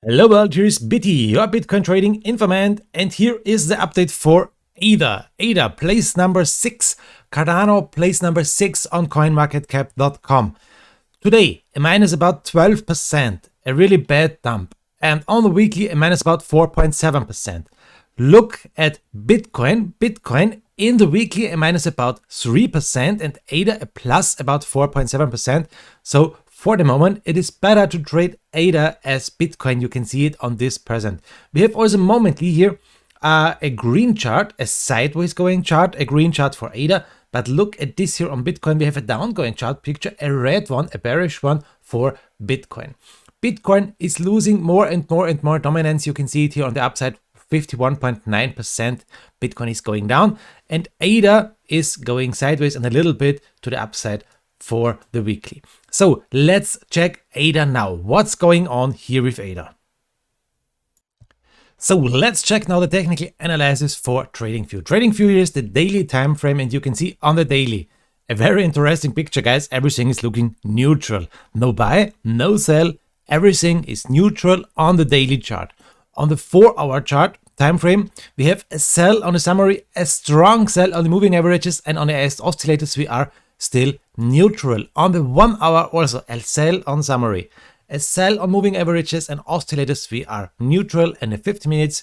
Hello world, here is BITI, your Bitcoin trading informant, and here is the update for ADA. ADA, place number 6, Cardano, place number 6 on coinmarketcap.com. Today, a minus about 12%, a really bad dump, and on the weekly, a minus about 4.7%. Look at Bitcoin. Bitcoin in the weekly, a minus about 3%, and ADA, a plus about 4.7%. So for the moment, it is better to trade ADA as Bitcoin. You can see it on this present. We have also momently here a green chart, a sideways going chart, a green chart for ADA. But look at this here on Bitcoin. We have a down going chart picture, a red one, a bearish one for Bitcoin. Bitcoin is losing more and more and more dominance. You can see it here on the upside, 51.9%. Bitcoin is going down and ADA is going sideways and a little bit to the upside for the weekly. So let's check ADA now. What's going on here with ADA? So let's check now the technical analysis for Tradingview. Tradingview here is the daily time frame, and you can see on the daily a very interesting picture, guys. Everything is looking neutral. No buy, no sell. Everything is neutral on the daily chart. On the 4-hour chart time frame, we have a sell on the summary, a strong sell on the moving averages, and on the oscillators we are still neutral. On the 1 hour also a sell on summary, a sell on moving averages and oscillators we are neutral, and the 50 minutes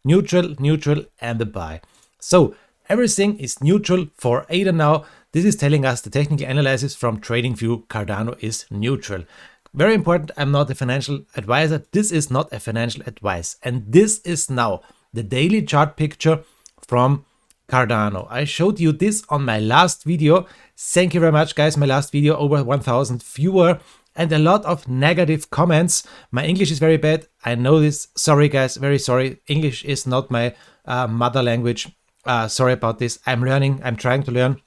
neutral, neutral, and the buy. So everything is neutral for ADA now. This is telling us the technical analysis from Tradingview. Cardano is neutral. Very important, I'm not a financial advisor. This is not a financial advice. And this is now the daily chart picture from Cardano. I showed you this on my last video. Thank you very much, guys. My last video, over 1,000 viewer and a lot of negative comments. My English is very bad. I know this. Sorry, guys. Very sorry. English is not my mother language. Sorry about this. I'm learning. I'm trying to learn.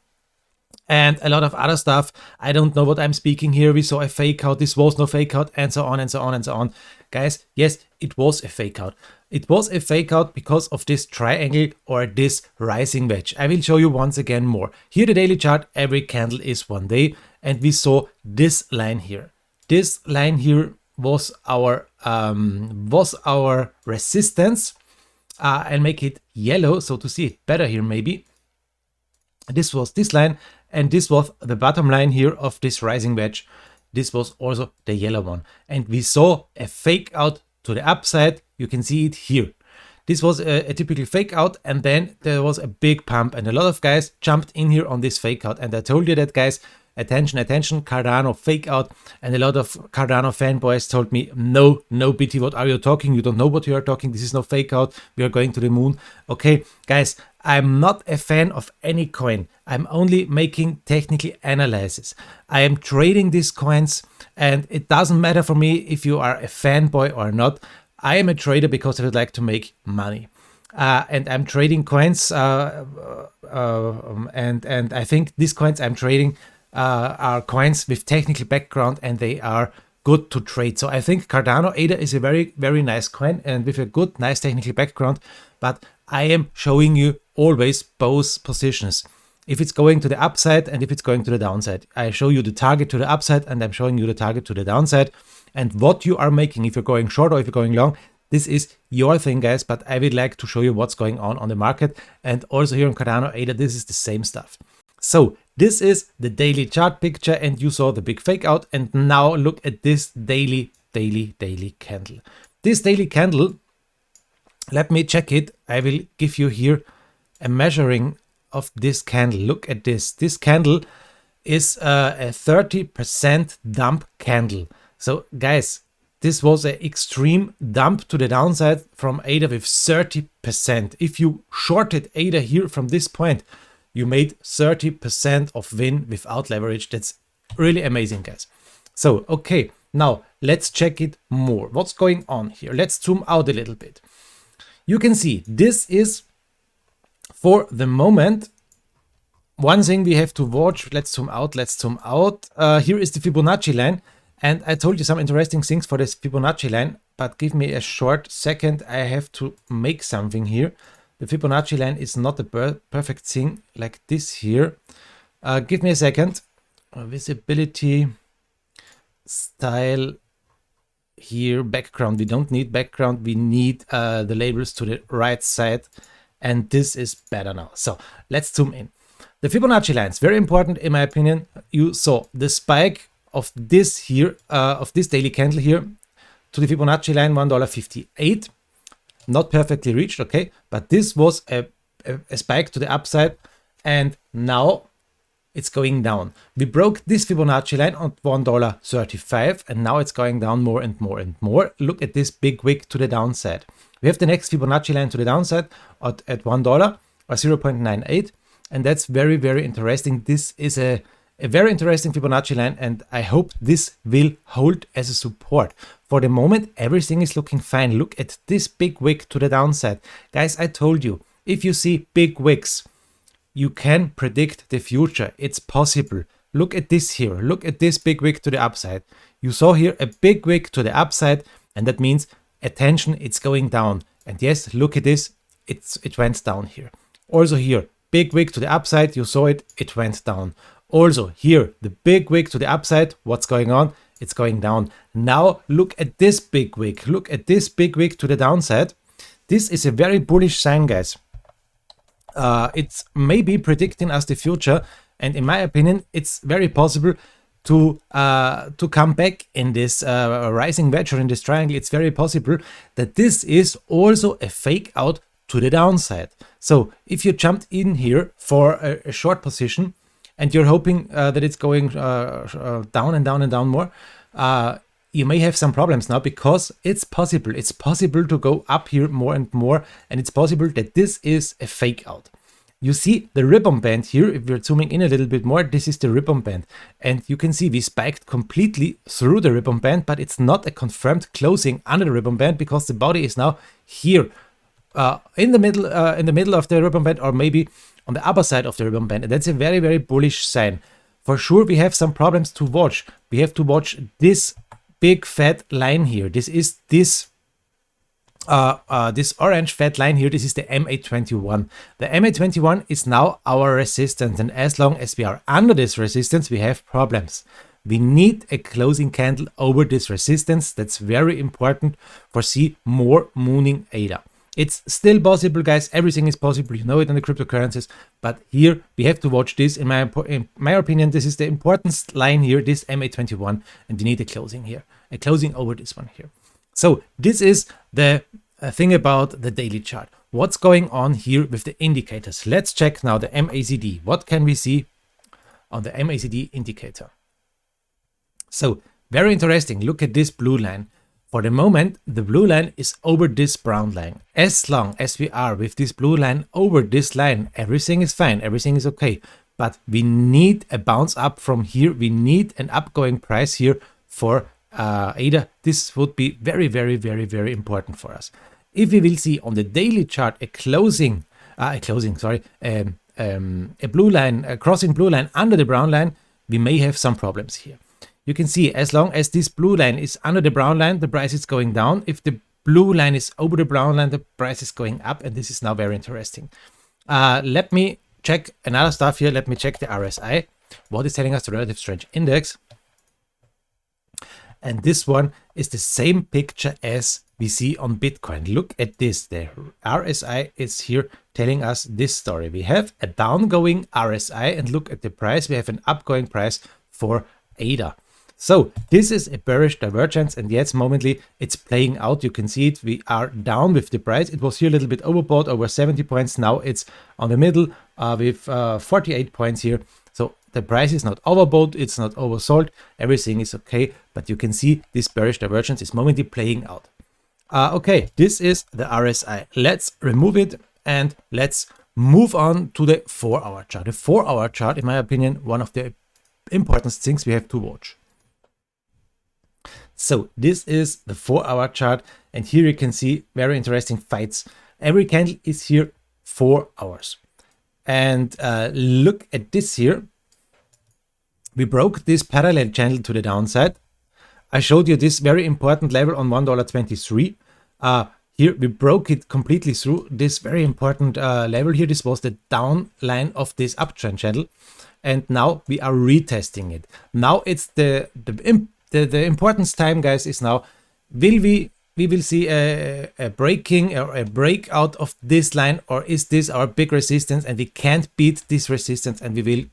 And a lot of other stuff. I don't know what I'm speaking here. We saw a fake out. This was no fake out, and so on and so on and so on. Guys, yes, it was a fake out. It was a fake out because of this triangle or this rising wedge. I will show you once again more. Here the daily chart, every candle is 1 day, and we saw this line here. This line here was our resistance. I'll make it yellow so to see it better here maybe. This was this line, and this was the bottom line here of this rising wedge. This was also the yellow one. And we saw a fake out to the upside. You can see it here. This was a typical fake out, and then there was a big pump, and a lot of guys jumped in here on this fake out. And I told you that, guys, attention, attention, Cardano fake out. And a lot of Cardano fanboys told me, no, BITI, what are you talking? You don't know what you are talking. This is no fake out. We are going to the moon. Okay, guys, I'm not a fan of any coin. I'm only making technical analysis. I am trading these coins, and it doesn't matter for me if you are a fanboy or not. I am a trader because I would like to make money. And I'm trading coins, and I think these coins I'm trading are coins with technical background, and they are good to trade. So I think Cardano ADA is a very, very nice coin and with a good, nice technical background. But I am showing you always both positions. If it's going to the upside and if it's going to the downside. I show you the target to the upside, and I'm showing you the target to the downside. And what you are making, if you're going short or if you're going long, this is your thing, guys. But I would like to show you what's going on the market. And also here on Cardano ADA, this is the same stuff. So this is the daily chart picture, and you saw the big fake out. And now look at this daily candle. This daily candle, let me check it. I will give you here a measuring of this candle. Look at this. This candle is a 30% dump candle. So guys, this was an extreme dump to the downside from ADA with 30%. If you shorted ADA here from this point, you made 30% of win without leverage. That's really amazing, guys. So, okay, now let's check it more. What's going on here? Let's zoom out a little bit. You can see this is, for the moment, one thing we have to watch. Let's zoom out. Here is the Fibonacci line. And I told you some interesting things for this Fibonacci line, but give me a short second. I have to make something here. The Fibonacci line is not a perfect thing like this here. Give me a second. Visibility, style, here background. We don't need background. We need the labels to the right side. And this is better now. So let's zoom in. The Fibonacci lines, very important in my opinion. You saw the spike of this here, of this daily candle here to the Fibonacci line, $1.58. Not perfectly reached, okay? But this was a spike to the upside, and now it's going down. We broke this Fibonacci line on $1.35, and now it's going down more and more and more. Look at this big wick to the downside. We have the next Fibonacci line to the downside at $1 or 0.98, and that's very, very interesting. This is a very interesting Fibonacci line, and I hope this will hold as a support. For the moment, everything is looking fine. Look at this big wick to the downside. Guys, I told you, if you see big wicks, you can predict the future. It's possible. Look at this here. Look at this big wick to the upside. You saw here a big wick to the upside, and that means attention, it's going down. And yes, look at this. It went down here. Also here, big wick to the upside. You saw it. It went down. Also here, the big wick to the upside. What's going on? It's going down. Now look at this big wick. Look at this big wick to the downside. This is a very bullish sign, guys. It's maybe predicting us the future, and in my opinion, it's very possible to come back in this rising wedge or in this triangle. It's very possible that this is also a fake out to the downside. So if you jumped in here for a short position and you're hoping that it's going down and down and down more, you may have some problems now, because it's possible. It's possible to go up here more and more, and it's possible that this is a fake out. You see the ribbon band here. If we're zooming in a little bit more, this is the ribbon band, and you can see we spiked completely through the ribbon band, but it's not a confirmed closing under the ribbon band, because the body is now here in the middle of the ribbon band, or maybe on the upper side of the ribbon band, and that's a very, very bullish sign. For sure, we have some problems to watch. We have to watch this big fat line here. This is this orange fat line here. This is the MA21. The MA21 is now our resistance, and as long as we are under this resistance, we have problems. We need a closing candle over this resistance. That's very important for see more mooning ADA. It's still possible, guys. Everything is possible. You know it in the cryptocurrencies. But here we have to watch this. In my opinion, this is the important line here, this MA21, and we need a closing here, a closing over this one here. So this is the thing about the daily chart. What's going on here with the indicators? Let's check now the MACD. What can we see on the MACD indicator? So very interesting. Look at this blue line. For the moment, the blue line is over this brown line. As long as we are with this blue line over this line, everything is fine, everything is okay. But we need a bounce up from here. We need an upgoing price here for ADA. This would be very, very, very, very important for us. If we will see on the daily chart a blue line, a crossing blue line under the brown line, we may have some problems here. You can see as long as this blue line is under the brown line, the price is going down. If the blue line is over the brown line, the price is going up, and this is now very interesting. Let me check another stuff here. Let me check the RSI. What is telling us the relative strength index? And this one is the same picture as we see on Bitcoin. Look at this. The RSI is here telling us this story. We have a downgoing RSI, and look at the price. We have an upgoing price for ADA. So this is a bearish divergence, and yes, momently it's playing out. You can see it. We are down with the price. It was here a little bit overbought, over 70 points. Now it's on the middle with 48 points here. So the price is not overbought, it's not oversold. Everything is okay, but you can see this bearish divergence is momently playing out. Okay, this is the RSI. Let's remove it and let's move on to the 4-hour chart. The 4-hour chart, in my opinion, one of the important things we have to watch. So this is the 4-hour chart, and here you can see very interesting fights. Every candle is here 4 hours. And look at this here. We broke this parallel channel to the downside. I showed you this very important level on $1.23. Here we broke it completely through this very important level here. This was the down line of this uptrend channel, and now we are retesting it. Now it's the importance time, guys, is now we will see a breaking or a breakout of this line, or is this our big resistance and we can't beat this resistance and we will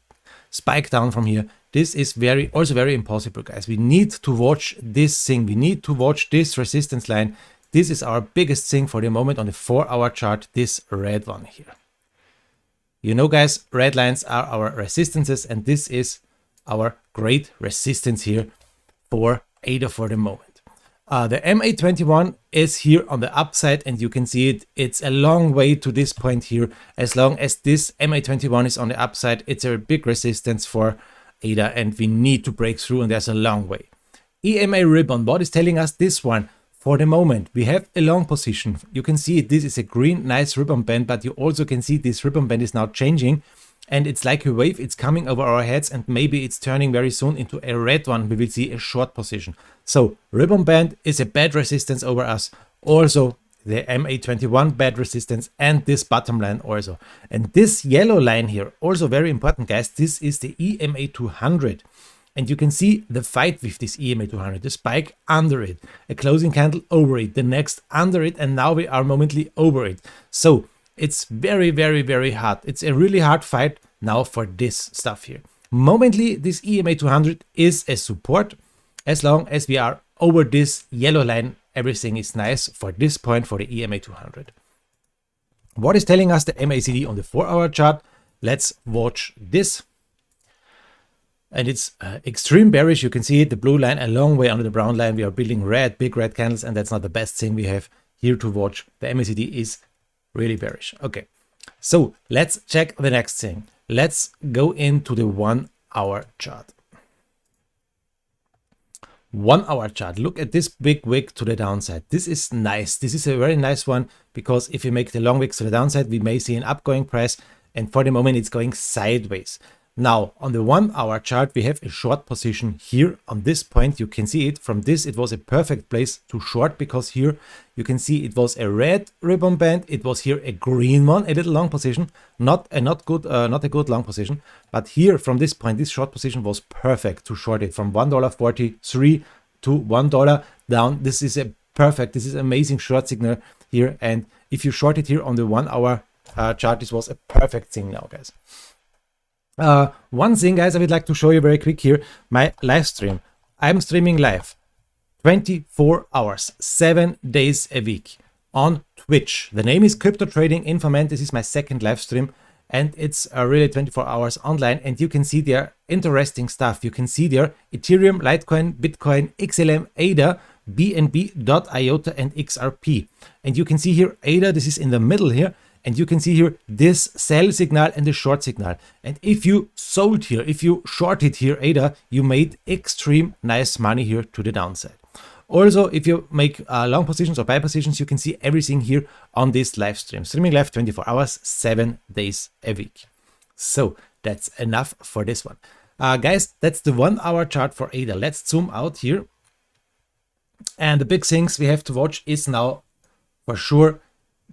spike down from here? This is also very impossible, guys. We need to watch this thing. We need to watch this resistance line. This is our biggest thing for the moment on the 4-hour chart, this red one here. You know, guys, red lines are our resistances, and this is our great resistance here for ADA for the moment. The MA21 is here on the upside, and you can see it. It's a long way to this point here. As long as this MA21 is on the upside, it's a big resistance for ADA, and we need to break through, and there's a long way. EMA ribbon, what is telling us this one? For the moment, we have a long position. You can see this is a green, nice ribbon band, but you also can see this ribbon band is now changing, and it's like a wave. It's coming over our heads, and maybe it's turning very soon into a red one. We will see a short position. So ribbon band is a bad resistance over us. Also the MA21 bad resistance, and this bottom line also. And this yellow line here, also very important, guys. This is the EMA 200. And you can see the fight with this EMA 200, the spike under it, a closing candle over it, the next under it, and now we are momently over it. So it's very, very, very hard. It's a really hard fight now for this stuff here. Momently, this EMA 200 is a support. As long as we are over this yellow line, everything is nice for this point for the EMA 200. What is telling us the MACD on the 4-hour chart? Let's watch this. And it's extreme bearish. You can see it, the blue line a long way under the brown line. We are building big red candles, and that's not the best thing we have here to watch. The MACD is really bearish. Okay, so let's check the next thing. Let's go into the 1-hour chart. 1-hour chart. Look at this big wick to the downside. This is nice. This is a very nice one, because if we make the long wicks to the downside, we may see an upgoing price, and for the moment it's going sideways. Now on the 1-hour chart, we have a short position here on this point. You can see it from this. It was a perfect place to short, because here you can see it was a red ribbon band. It was here a green one, a little long position, not a good long position. But here from this point, this short position was perfect to short it from $1.43 to $1 down. This is a perfect, this is amazing short signal here. And if you short it here on the 1-hour chart, this was a perfect thing now, guys. One thing, guys, I would like to show you very quick here, my live stream. I'm streaming live 24 hours, 7 days a week on Twitch. The name is Crypto Trading Informant. This is my second live stream, and it's really 24 hours online, and you can see there interesting stuff. You can see there Ethereum, Litecoin, Bitcoin, XLM, ADA, BNB, IOTA, and XRP. And you can see here ADA, this is in the middle here. And you can see here this sell signal and the short signal. And if you sold here, if you shorted here ADA, you made extreme nice money here to the downside. Also, if you make long positions or buy positions, you can see everything here on this live stream. Streaming live 24 hours, 7 days a week. So that's enough for this one. Guys, that's the 1-hour chart for ADA. Let's zoom out here. And the big things we have to watch is now for sure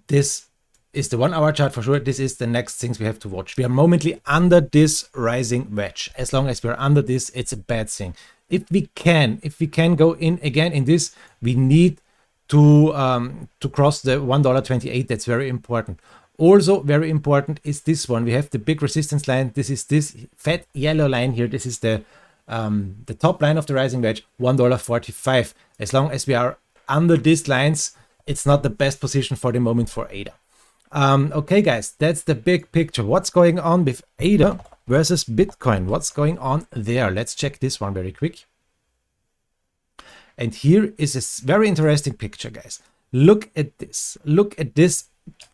this is the 1-hour chart for sure. This is the next things we have to watch. We are momently under this rising wedge. As long as we are under this, it's a bad thing. If we can go in again in this, we need to cross the $1.28. That's very important. Also very important is this one. We have the big resistance line. This is this fat yellow line here. This is the top line of the rising wedge, $1.45. As long as we are under these lines, it's not the best position for the moment for ADA. Okay, guys, that's the big picture. What's going on with ADA versus Bitcoin? What's going on there? Let's check this one very quick. And here is a very interesting picture, guys. Look at this. Look at this.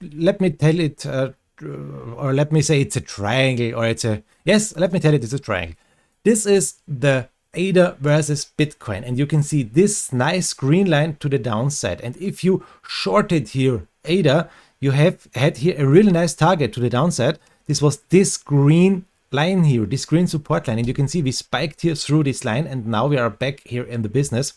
Let me tell it, or let me say it's a triangle, or it's a, yes, let me tell it it's a triangle. This is the ADA versus Bitcoin, and you can see this nice green line to the downside. And if you shorted here ADA, you have had here a really nice target to the downside. This was this green line here, this green support line. And you can see we spiked here through this line, and now we are back here in the business.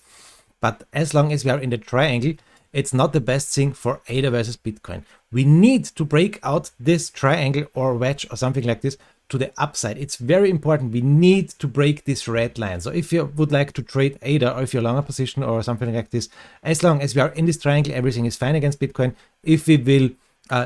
But as long as we are in the triangle, it's not the best thing for ADA versus Bitcoin. We need to break out this triangle or wedge or something like this to the upside. It's very important. We need to break this red line. So if you would like to trade ADA, or if you're long a position or something like this, as long as we are in this triangle, everything is fine against Bitcoin. If we will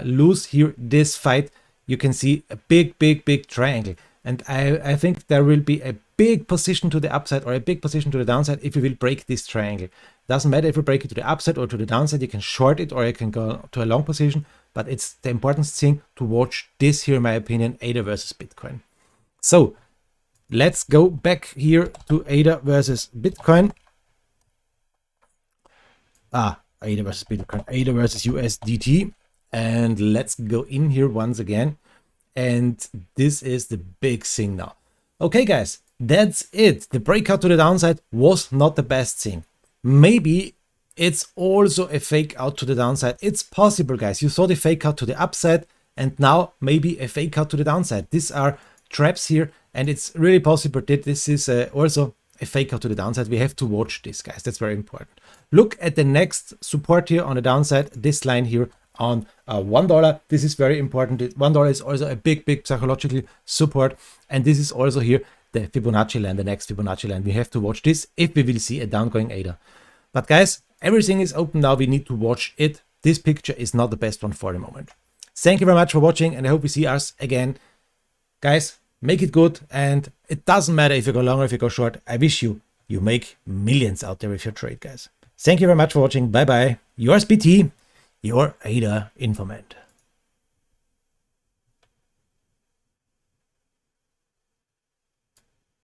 lose here this fight, you can see a big triangle. And I think there will be a big position to the upside or a big position to the downside if we will break this triangle. Doesn't matter if you break it to the upside or to the downside. You can short it or you can go to a long position, but it's the important thing to watch this here, in my opinion, ADA versus Bitcoin. So let's go back here to ADA versus Bitcoin. ADA versus Bitcoin, ADA versus USDT. And let's go in here once again. And this is the big thing now. Okay, guys, that's it. The breakout to the downside was not the best thing. Maybe it's also a fake out to the downside. It's possible, guys. You saw the fake out to the upside and now maybe a fake out to the downside. These are traps here, and it's really possible that this is also a fake out to the downside. We have to watch this, guys. That's very important. Look at the next support here on the downside, this line here on $1. This is very important. $1 is also a big psychological support, and this is also here the Fibonacci line, the next Fibonacci line. We have to watch this if we will see a downgoing ADA. But guys, everything is open now. We need to watch it. This picture is not the best one for the moment. Thank you very much for watching, and I hope we see us again. Guys, make it good, and it doesn't matter if you go long or if you go short. I wish you make millions out there with your trade, guys. Thank you very much for watching. Bye bye. Yours BT, your ADA informant.